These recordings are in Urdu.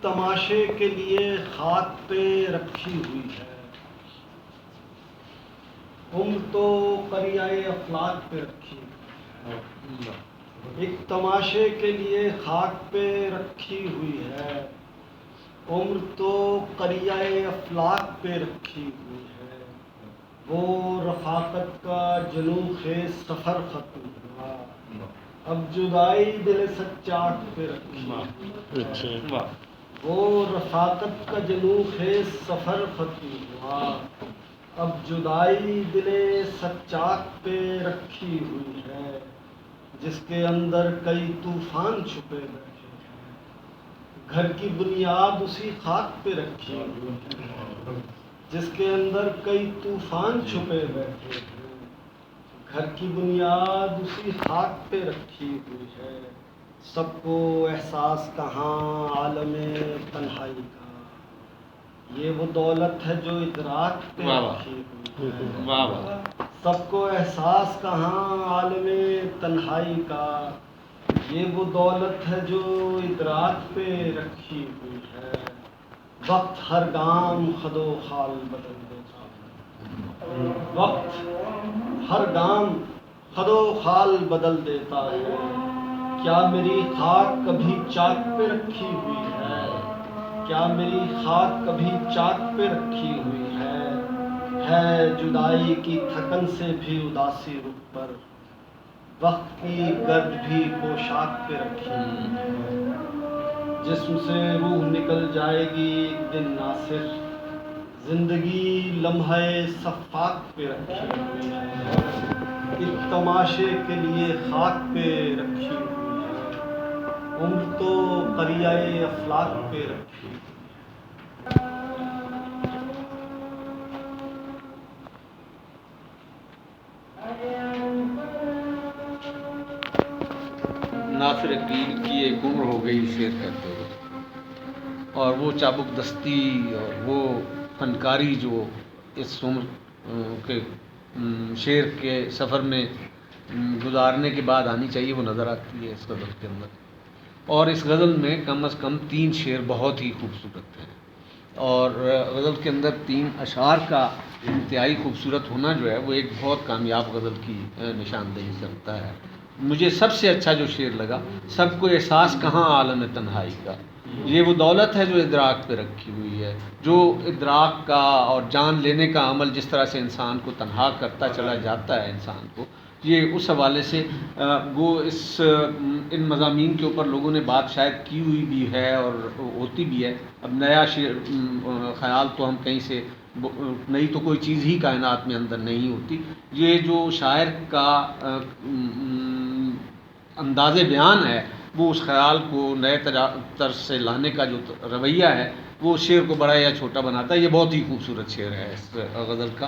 تماشے کے لیے خاک پہ رکھی ہوئی ہے، عمر تو قریۂ افلاک پہ رکھی ہوئی ہے، ایک تماشے کے لیے خاک پہ رکھی ہوئی ہے، عمر تو قریۂ افلاک پہ رکھی ہوئی ہے، وہ رفاقت کا جنون خیز سفر ختم ہوا، اب جدائی دل سچاٹ پہ رکھی ہوئی ہے، وہ رفاقت کا جنون خیز سفر ختم ہوا، اب جدائی دل سچاٹ پہ رکھی ہوئی ہے، جس کے اندر کئی طوفان چھپے بیٹھے ہیں، گھر کی بنیاد اسی خاک پہ رکھی ہوئی ہے، جس کے اندر کئی طوفان چھپے بیٹھے ہیں، گھر کی بنیاد اسی خاک پہ رکھی ہوئی ہے، سب کو احساس کہاں عالم تنہائی کا، یہ وہ دولت ہے جو ادراک پہ رکھی ہوئی ہے، سب کو احساس کہاں عالم تنہائی کا، یہ وہ دولت ہے جو ادراک پہ رکھی ہوئی ہے، وقت ہر گام خد و خال بدل دیتا ہے، وقت ہر گام خد و خال بدل دیتا ہے، کیا میری خاک کبھی چاک پہ رکھی ہوئی ہے، کیا میری خاک کبھی چاک پہ رکھی ہوئی ہے جدائی کی تھکن سے بھی اداسی رخ پر، وقت کی گرد بھی پوشاک پہ رکھی ہوئی ہے، جسم سے روح نکل جائے گی ایک دن ناصر، زندگی لمحہ صفاک پہ رکھی ہوئی ہے، ایک تماشے کے لیے خاک پہ رکھی ہوئی ہے، عمر تو قریۂ افلاک پہ رکھی ہوئی ہے۔ ناصر اقبال کی ایک عمر ہو گئی شعر کہتے ہوئے، اور وہ چابک دستی اور وہ فنکاری جو اس عمر کے شعر کے سفر میں گزارنے کے بعد آنی چاہیے وہ نظر آتی ہے اس غزل کے اندر، اور اس غزل میں کم از کم 3 شعر بہت ہی خوبصورت ہیں، اور غزل کے اندر 3 اشعار کا انتہائی خوبصورت ہونا جو ہے وہ ایک بہت کامیاب غزل کی نشاندہی کرتا ہے۔ مجھے سب سے اچھا جو شعر لگا، سب کو احساس کہاں عالم تنہائی کا، یہ وہ دولت ہے جو ادراک پہ رکھی ہوئی ہے، جو ادراک کا اور جان لینے کا عمل جس طرح سے انسان کو تنہا کرتا چلا جاتا ہے انسان کو، یہ اس حوالے سے وہ ان مضامین کے اوپر لوگوں نے بات شاید کی ہوئی بھی ہے اور ہوتی بھی ہے۔ اب نیا خیال تو ہم کہیں سے، نئی تو کوئی چیز ہی کائنات میں اندر نہیں ہوتی، یہ جو شاعر کا انداز بیان ہے وہ اس خیال کو نئے طرز سے لانے کا جو رویہ ہے وہ شعر کو بڑا یا چھوٹا بناتا ہے۔ یہ بہت ہی خوبصورت شعر ہے اس غزل کا،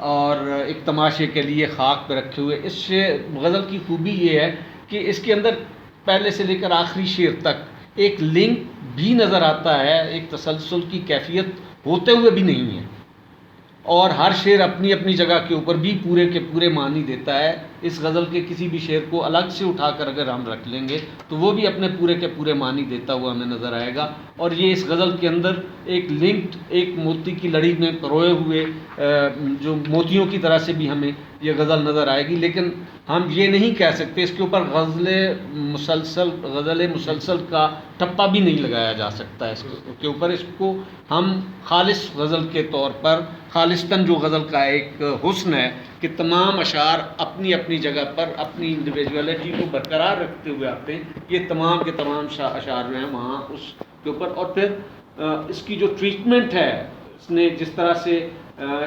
اور ایک تماشے کے لیے خاک پہ رکھے ہوئے اس غزل کی خوبی یہ ہے کہ اس کے اندر پہلے سے لے کر آخری شعر تک ایک لنک بھی نظر آتا ہے، ایک تسلسل کی کیفیت ہوتے ہوئے بھی نہیں ہے، اور ہر شعر اپنی اپنی جگہ کے اوپر بھی پورے کے پورے معنی دیتا ہے۔ اس غزل کے کسی بھی شعر کو الگ سے اٹھا کر اگر ہم رکھ لیں گے تو وہ بھی اپنے پورے کے پورے معنی دیتا ہوا ہمیں نظر آئے گا، اور یہ اس غزل کے اندر ایک لنکڈ، ایک موتی کی لڑی میں پروئے ہوئے جو موتیوں کی طرح سے بھی ہمیں یہ غزل نظر آئے گی، لیکن ہم یہ نہیں کہہ سکتے اس کے اوپر غزل مسلسل کا ٹپا بھی نہیں لگایا جا سکتا ہے اس کے اوپر۔ اس کو ہم خالص غزل کے طور پر، خالصتاً جو غزل کا ایک حسن ہے کہ تمام اشعار اپنی اپنی جگہ پر اپنی انڈیویجولیٹی کو برقرار رکھتے ہوئے آتے ہیں، یہ تمام کے تمام اشعار جو ہیں وہاں اس کے اوپر، اور پھر اس کی جو ٹریٹمنٹ ہے، اس نے جس طرح سے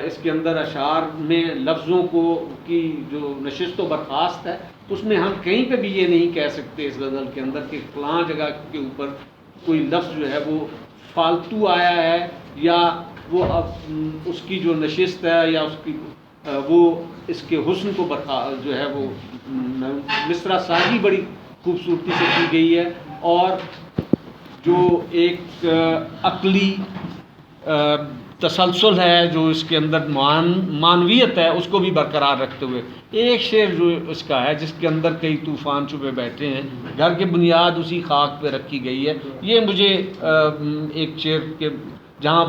اس کے اندر اشعار میں لفظوں کی جو نشست و برخاست ہے، اس میں ہم کہیں پہ بھی یہ نہیں کہہ سکتے اس غزل کے اندر کہ فلاں جگہ کے اوپر کوئی لفظ جو ہے وہ فالتو آیا ہے، یا وہ اس کی جو نشست ہے یا اس کی وہ اس کے حسن کو جو ہے وہ مصرع سازی بڑی خوبصورتی سے کی گئی ہے، اور جو ایک عقلی تسلسل ہے، جو اس کے اندر معنویت ہے، اس کو بھی برقرار رکھتے ہوئے ایک شعر جو اس کا ہے جس کے اندر کئی طوفان چھپے بیٹھے ہیں، گھر کی بنیاد اسی خاک پہ رکھی گئی ہے، یہ مجھے ایک شعر کے جہاں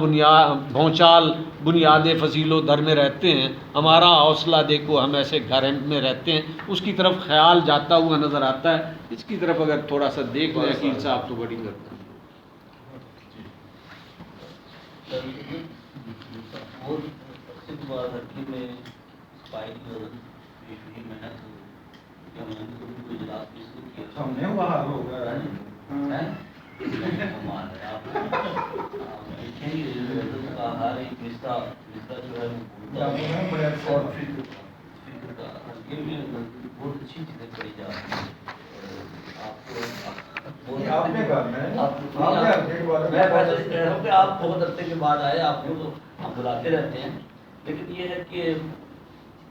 بھونچال بنیاد فضیل و در میں رہتے ہیں، ہمارا حوصلہ دیکھو ہم ایسے گھر میں رہتے ہیں، اس کی طرف خیال جاتا ہوا نظر آتا ہے. اس کی طرف اگر تھوڑا سا دیکھ لیں عقیل صاحب تو بڑی کرتا ہے. آپ بہت عرصے کے بعد آئے، آپ کو تو ہم بلاتے رہتے ہیں، لیکن یہ ہے کہ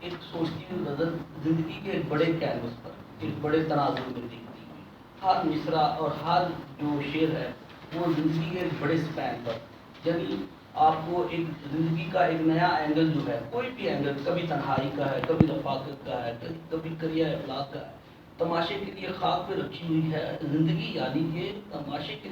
ایک سوچتی ہوئی نظر زندگی کے ایک بڑے کینوس پر، ایک بڑے تناظر میں دکھتی ہوئی، ہر مصرع اور ہر جو شعر ہے وہ زندگی کے ایک بڑے سپین پر، یعنی آپ کو ایک زندگی کا ایک نیا اینگل جو ہے، کوئی بھی اینگل، کبھی تنہائی کا ہے، کبھی رفاقت کا ہے، کبھی کریا اخلاق کا ہے، تماشے کے لیے خاک پہ رکھی ہوئی ہے زندگی، یعنی کہ تماشے کے